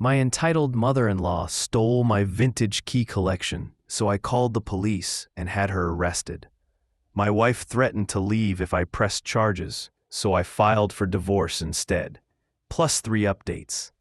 My entitled mother-in-law stole my vintage key collection, so I called the police and had her arrested. My wife threatened to leave if I pressed charges, so I filed for divorce instead. Plus 3 updates.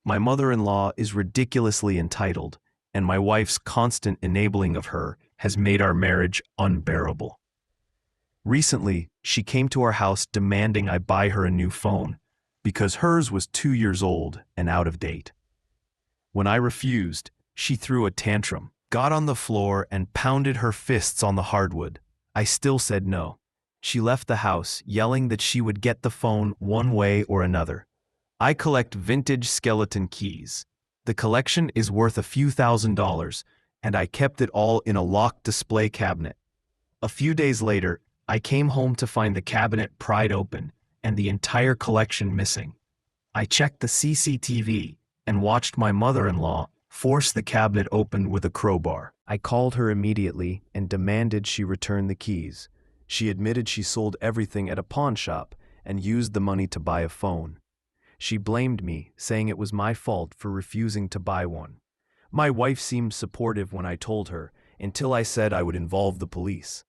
My mother-in-law is ridiculously entitled, and my wife's constant enabling of her has made our marriage unbearable. Recently, she came to our house demanding I buy her a new phone, because hers was 2 years old and out of date. When I refused, she threw a tantrum, got on the floor and pounded her fists on the hardwood. I still said no. She left the house, yelling that she would get the phone one way or another. I collect vintage skeleton keys. The collection is worth a few $1,000s, and I kept it all in a locked display cabinet. A few days later, I came home to find the cabinet pried open and the entire collection missing. I checked the CCTV and watched my mother-in-law force the cabinet open with a crowbar. I called her immediately and demanded she return the keys. She admitted she sold everything at a pawn shop and used the money to buy a phone. She blamed me, saying it was my fault for refusing to buy one. My wife seemed supportive when I told her, until I said I would involve the police.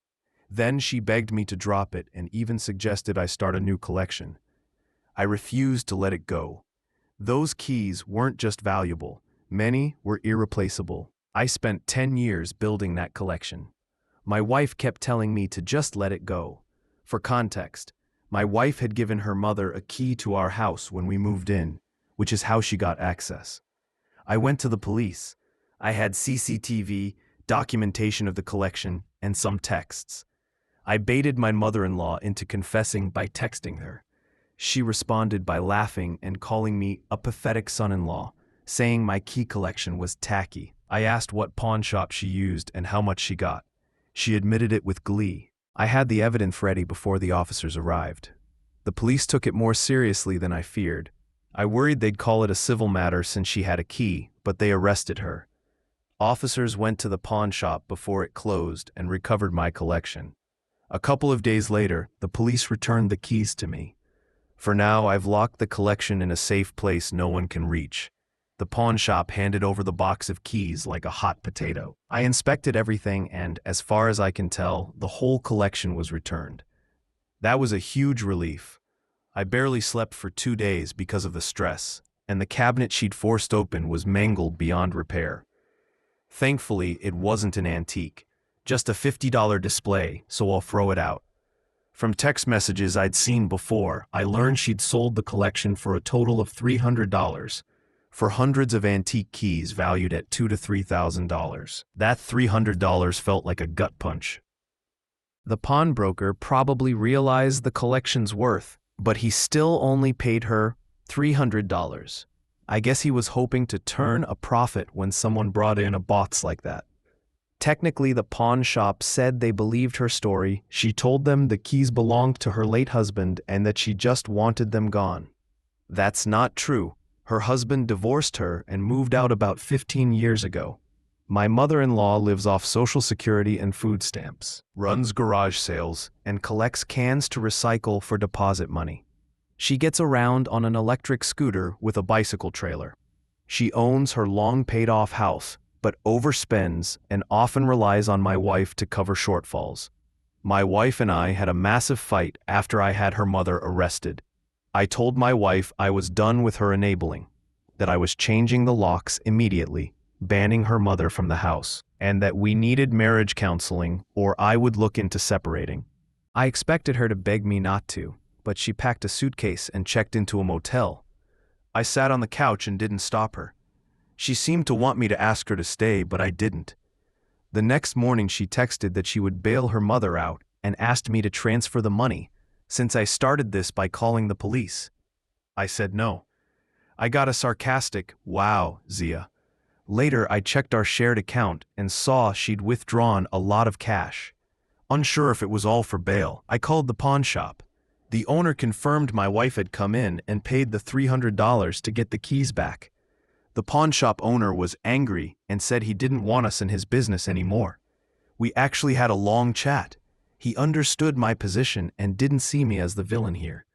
Then she begged me to drop it and even suggested I start a new collection. I refused to let it go. Those keys weren't just valuable. Many were irreplaceable. I spent 10 years building that collection. My wife kept telling me to just let it go. For context, my wife had given her mother a key to our house when we moved in, which is how she got access. I went to the police. I had CCTV, documentation of the collection, and some texts. I baited my mother-in-law into confessing by texting her. She responded by laughing and calling me a pathetic son-in-law, saying my key collection was tacky. I asked what pawn shop she used and how much she got. She admitted it with glee. I had the evidence ready before the officers arrived. The police took it more seriously than I feared. I worried they'd call it a civil matter since she had a key, but they arrested her. Officers went to the pawn shop before it closed and recovered my collection. A couple of days later, the police returned the keys to me. For now, I've locked the collection in a safe place no one can reach. The pawn shop handed over the box of keys like a hot potato. I inspected everything and, as far as I can tell, the whole collection was returned. That was a huge relief. I barely slept for 2 days because of the stress, and the cabinet she'd forced open was mangled beyond repair. Thankfully, it wasn't an antique, just a $50 display, so I'll throw it out. From text messages I'd seen before, I learned she'd sold the collection for a total of $300, for hundreds of antique keys valued at $2,000 to $3,000. That $300 felt like a gut punch. The pawnbroker probably realized the collection's worth, but he still only paid her $300. I guess he was hoping to turn a profit when someone brought in a box like that. Technically, the pawn shop said they believed her story. She told them the keys belonged to her late husband and that she just wanted them gone. That's not true. Her husband divorced her and moved out about 15 years ago. My mother-in-law lives off Social Security and food stamps, runs garage sales, and collects cans to recycle for deposit money. She gets around on an electric scooter with a bicycle trailer. She owns her long-paid-off house, but overspends and often relies on my wife to cover shortfalls. My wife and I had a massive fight after I had her mother arrested. I told my wife I was done with her enabling, that I was changing the locks immediately, banning her mother from the house, and that we needed marriage counseling or I would look into separating. I expected her to beg me not to, but she packed a suitcase and checked into a motel. I sat on the couch and didn't stop her. She seemed to want me to ask her to stay, but I didn't. The next morning she texted that she would bail her mother out and asked me to transfer the money, since I started this by calling the police. I said no. I got a sarcastic, "Wow, Zia." Later I checked our shared account and saw she'd withdrawn a lot of cash. Unsure if it was all for bail, I called the pawn shop. The owner confirmed my wife had come in and paid the $300 to get the keys back. The pawn shop owner was angry and said he didn't want us in his business anymore. We actually had a long chat. He understood my position and didn't see me as the villain here.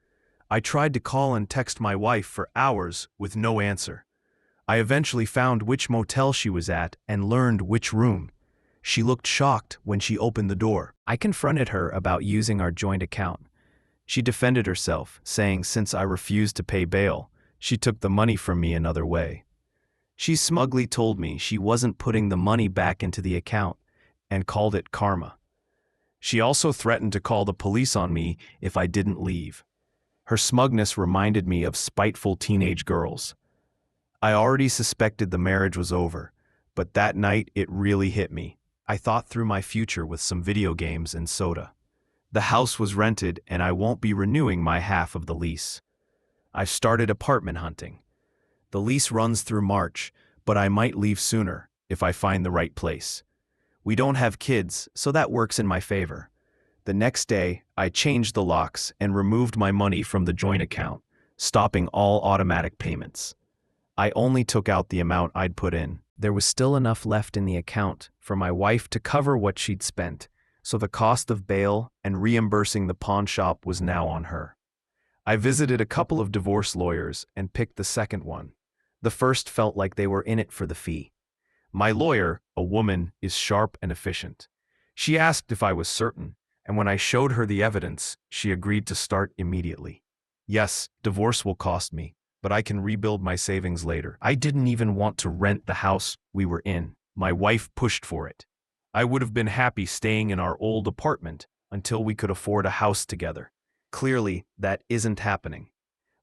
I tried to call and text my wife for hours with no answer. I eventually found which motel she was at and learned which room. She looked shocked when she opened the door. I confronted her about using our joint account. She defended herself, saying since I refused to pay bail, she took the money from me another way. She smugly told me she wasn't putting the money back into the account and called it karma. She also threatened to call the police on me if I didn't leave. Her smugness reminded me of spiteful teenage girls. I already suspected the marriage was over, but that night it really hit me. I thought through my future with some video games and soda. The house was rented and I won't be renewing my half of the lease. I've started apartment hunting. The lease runs through March, but I might leave sooner if I find the right place. We don't have kids, so that works in my favor. The next day, I changed the locks and removed my money from the joint account, stopping all automatic payments. I only took out the amount I'd put in. There was still enough left in the account for my wife to cover what she'd spent, so the cost of bail and reimbursing the pawn shop was now on her. I visited a couple of divorce lawyers and picked the second one. The first felt like they were in it for the fee. My lawyer, a woman, is sharp and efficient. She asked if I was certain, and when I showed her the evidence, she agreed to start immediately. Yes, divorce will cost me, but I can rebuild my savings later. I didn't even want to rent the house we were in. My wife pushed for it. I would have been happy staying in our old apartment until we could afford a house together. Clearly, that isn't happening.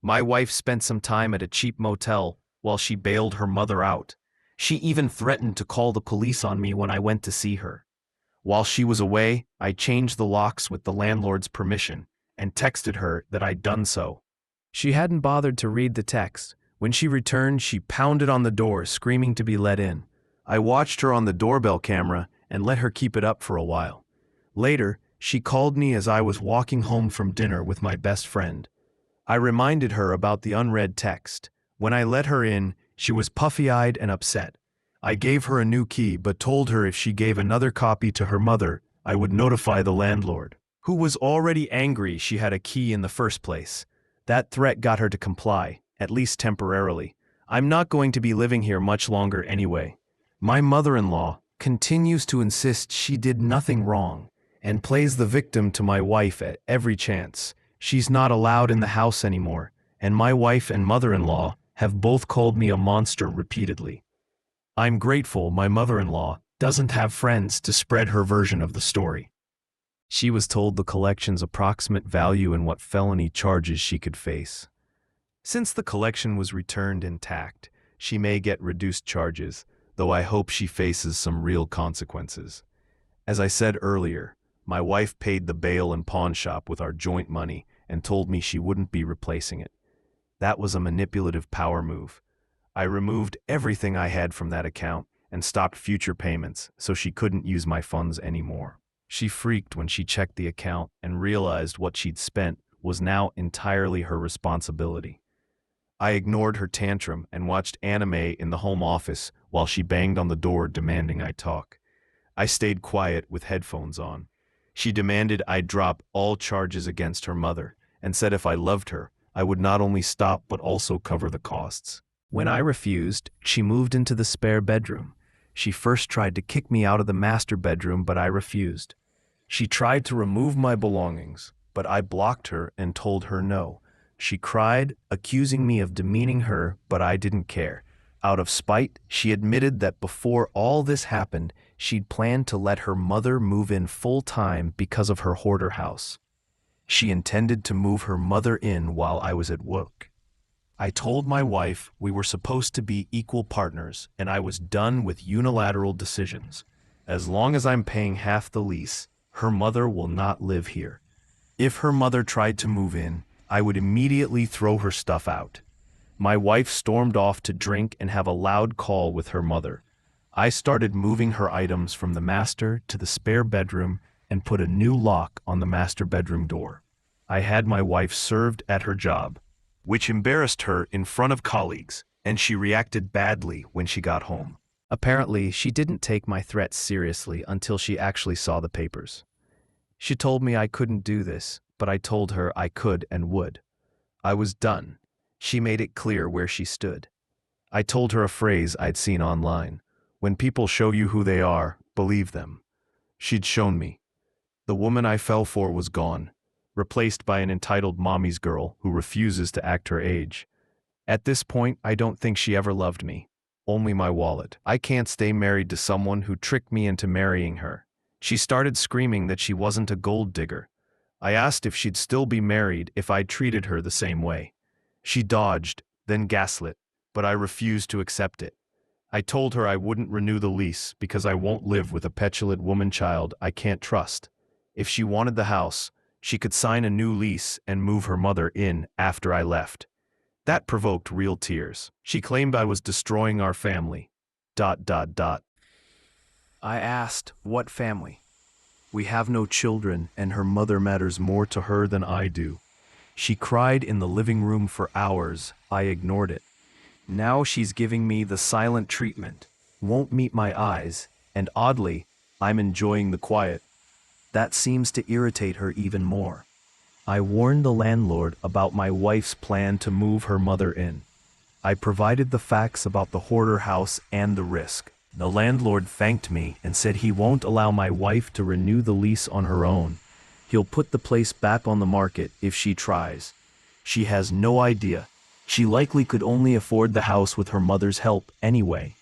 My wife spent some time at a cheap motel while she bailed her mother out. She even threatened to call the police on me when I went to see her. While she was away, I changed the locks with the landlord's permission and texted her that I'd done so. She hadn't bothered to read the text. When she returned, she pounded on the door, screaming to be let in. I watched her on the doorbell camera and let her keep it up for a while. Later, she called me as I was walking home from dinner with my best friend. I reminded her about the unread text. When I let her in, she was puffy-eyed and upset. I gave her a new key but told her if she gave another copy to her mother, I would notify the landlord, who was already angry she had a key in the first place. That threat got her to comply, at least temporarily. I'm not going to be living here much longer anyway. My mother-in-law continues to insist she did nothing wrong and plays the victim to my wife at every chance. She's not allowed in the house anymore, and my wife and mother-in-law have both called me a monster repeatedly. I'm grateful my mother-in-law doesn't have friends to spread her version of the story. She was told the collection's approximate value and what felony charges she could face. Since the collection was returned intact, she may get reduced charges, though I hope she faces some real consequences. As I said earlier, my wife paid the bail and pawn shop with our joint money and told me she wouldn't be replacing it. That was a manipulative power move. I removed everything I had from that account and stopped future payments so she couldn't use my funds anymore. She freaked when she checked the account and realized what she'd spent was now entirely her responsibility. I ignored her tantrum and watched anime in the home office while she banged on the door demanding I talk. I stayed quiet with headphones on. She demanded I drop all charges against her mother and said if I loved her, I would not only stop but also cover the costs. When I refused, she moved into the spare bedroom. She first tried to kick me out of the master bedroom, but I refused. She tried to remove my belongings, but I blocked her and told her no. She cried, accusing me of demeaning her, but I didn't care. Out of spite, she admitted that before all this happened, she'd planned to let her mother move in full-time because of her hoarder house. She intended to move her mother in while I was at work. I told my wife we were supposed to be equal partners and I was done with unilateral decisions. As long as I'm paying half the lease, her mother will not live here. If her mother tried to move in, I would immediately throw her stuff out. My wife stormed off to drink and have a loud call with her mother. I started moving her items from the master to the spare bedroom and put a new lock on the master bedroom door. I had my wife served at her job, which embarrassed her in front of colleagues, and she reacted badly when she got home. Apparently, she didn't take my threats seriously until she actually saw the papers. She told me I couldn't do this, but I told her I could and would. I was done. She made it clear where she stood. I told her a phrase I'd seen online. When people show you who they are, believe them. She'd shown me. The woman I fell for was gone, replaced by an entitled mommy's girl who refuses to act her age. At this point, I don't think she ever loved me. Only my wallet. I can't stay married to someone who tricked me into marrying her. She started screaming that she wasn't a gold digger. I asked if she'd still be married if I'd treated her the same way. She dodged, then gaslit, but I refused to accept it. I told her I wouldn't renew the lease because I won't live with a petulant woman-child I can't trust. If she wanted the house, she could sign a new lease and move her mother in after I left. That provoked real tears. She claimed I was destroying our family. I asked, what family? We have no children, and her mother matters more to her than I do. She cried in the living room for hours. I ignored it. Now she's giving me the silent treatment, won't meet my eyes, and oddly, I'm enjoying the quiet. That seems to irritate her even more. I warned the landlord about my wife's plan to move her mother in. I provided the facts about the hoarder house and the risk. The landlord thanked me and said he won't allow my wife to renew the lease on her own. He'll put the place back on the market if she tries. She has no idea. She likely could only afford the house with her mother's help anyway.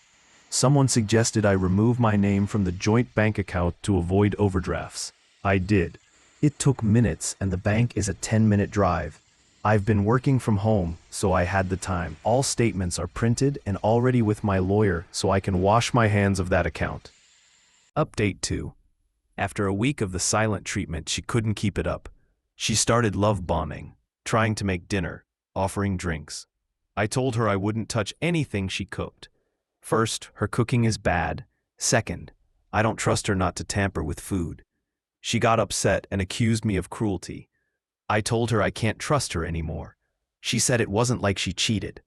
Someone suggested I remove my name from the joint bank account to avoid overdrafts. I did. It took minutes, and the bank is a 10-minute drive. I've been working from home, so I had the time. All statements are printed and already with my lawyer, so I can wash my hands of that account. Update 2. After a week of the silent treatment, she couldn't keep it up. She started love bombing, trying to make dinner, offering drinks. I told her I wouldn't touch anything she cooked. First, her cooking is bad. Second, I don't trust her not to tamper with food. She got upset and accused me of cruelty. I told her I can't trust her anymore. She said it wasn't like she cheated.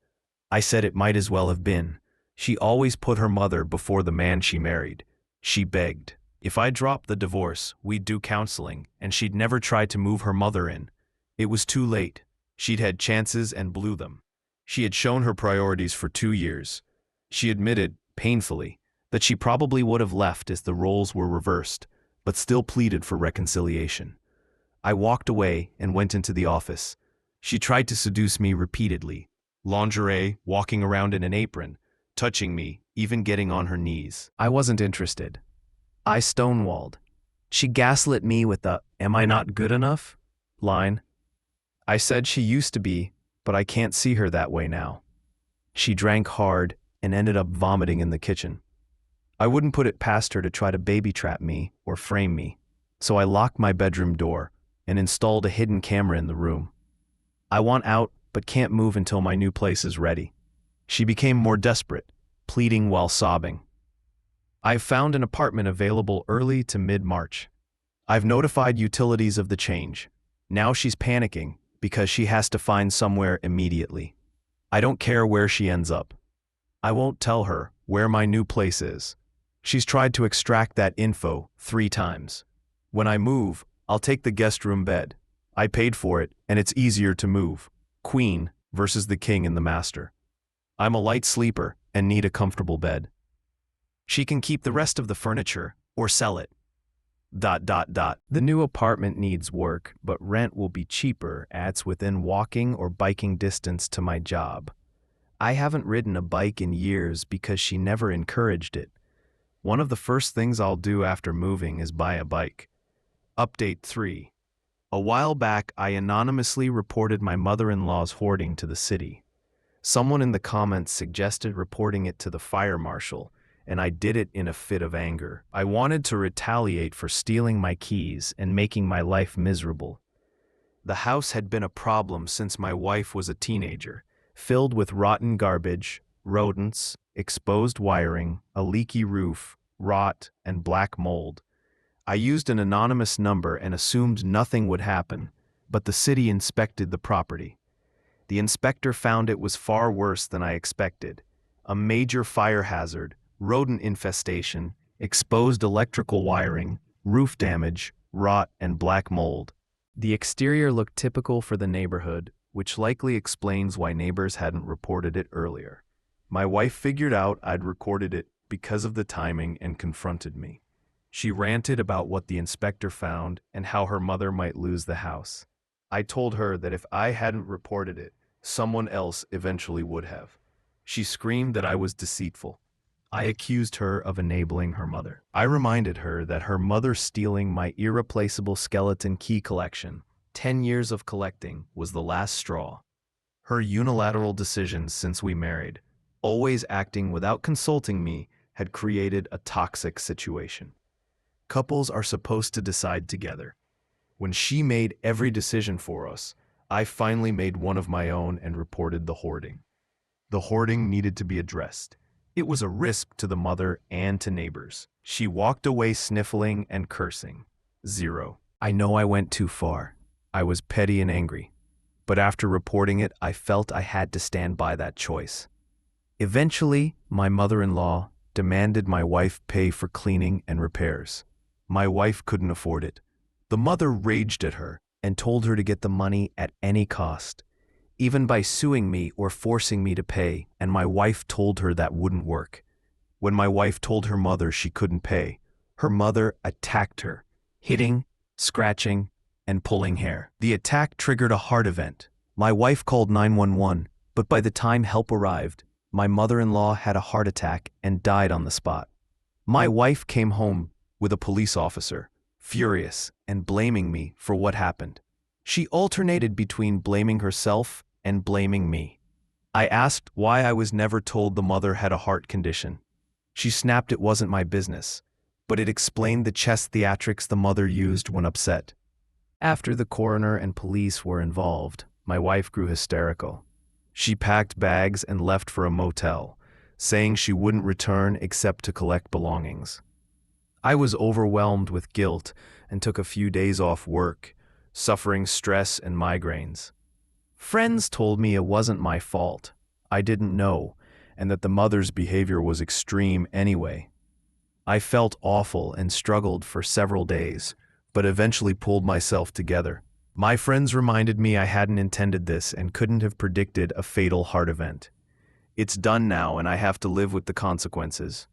I said it might as well have been. She always put her mother before the man she married. She begged. If I dropped the divorce, we'd do counseling, and she'd never try to move her mother in. It was too late. She'd had chances and blew them. She had shown her priorities for 2 years. She admitted, painfully, that she probably would have left if the roles were reversed, but still pleaded for reconciliation. I walked away and went into the office. She tried to seduce me repeatedly. Lingerie, walking around in an apron, touching me, even getting on her knees. I wasn't interested. I stonewalled. She gaslit me with the, "Am I not good enough?" line. I said she used to be, but I can't see her that way now. She drank hard and ended up vomiting in the kitchen. I wouldn't put it past her to try to baby trap me or frame me, so I locked my bedroom door and installed a hidden camera in the room. I want out, but can't move until my new place is ready. She became more desperate, pleading while sobbing. I've found an apartment available early to mid-March. I've notified utilities of the change. Now she's panicking because she has to find somewhere immediately. I don't care where she ends up. I won't tell her where my new place is. She's tried to extract that info 3 times. When I move, I'll take the guest room bed. I paid for it, and it's easier to move. Queen versus the king and the master. I'm a light sleeper and need a comfortable bed. She can keep the rest of the furniture or sell it. The new apartment needs work, but rent will be cheaper as it's within walking or biking distance to my job. I haven't ridden a bike in years because she never encouraged it. One of the first things I'll do after moving is buy a bike. Update 3. A while back, I anonymously reported my mother-in-law's hoarding to the city. Someone in the comments suggested reporting it to the fire marshal, and I did it in a fit of anger. I wanted to retaliate for stealing my keys and making my life miserable. The house had been a problem since my wife was a teenager, filled with rotten garbage, rodents, exposed wiring, a leaky roof, rot, and black mold. I used an anonymous number and assumed nothing would happen, but the city inspected the property. The inspector found it was far worse than I expected. A major fire hazard, rodent infestation, exposed electrical wiring, roof damage, rot, and black mold. The exterior looked typical for the neighborhood, which likely explains why neighbors hadn't reported it earlier. My wife figured out I'd recorded it because of the timing and confronted me. She ranted about what the inspector found and how her mother might lose the house. I told her that if I hadn't reported it, someone else eventually would have. She screamed that I was deceitful. I accused her of enabling her mother. I reminded her that her mother stealing my irreplaceable skeleton key collection, 10 years of collecting, was the last straw. Her unilateral decisions since we married, always acting without consulting me, had created a toxic situation. Couples are supposed to decide together. When she made every decision for us, I finally made one of my own and reported the hoarding. The hoarding needed to be addressed. It was a risk to the mother and to neighbors. She walked away sniffling and cursing. 0. I know I went too far. I was petty and angry. But after reporting it, I felt I had to stand by that choice. Eventually, my mother-in-law demanded my wife pay for cleaning and repairs. My wife couldn't afford it. The mother raged at her and told her to get the money at any cost, even by suing me or forcing me to pay, and my wife told her that wouldn't work. When my wife told her mother she couldn't pay, her mother attacked her, hitting, scratching, and pulling hair. The attack triggered a heart event. My wife called 911, but by the time help arrived, my mother-in-law had a heart attack and died on the spot. My wife came home with a police officer, furious and blaming me for what happened. She alternated between blaming herself and blaming me. I asked why I was never told the mother had a heart condition. She snapped it wasn't my business, but it explained the chess theatrics the mother used when upset. After the coroner and police were involved, my wife grew hysterical. She packed bags and left for a motel, saying she wouldn't return except to collect belongings. I was overwhelmed with guilt and took a few days off work, suffering stress and migraines. Friends told me it wasn't my fault. I didn't know, and that the mother's behavior was extreme anyway. I felt awful and struggled for several days, but eventually pulled myself together. My friends reminded me I hadn't intended this and couldn't have predicted a fatal heart event. It's done now and I have to live with the consequences.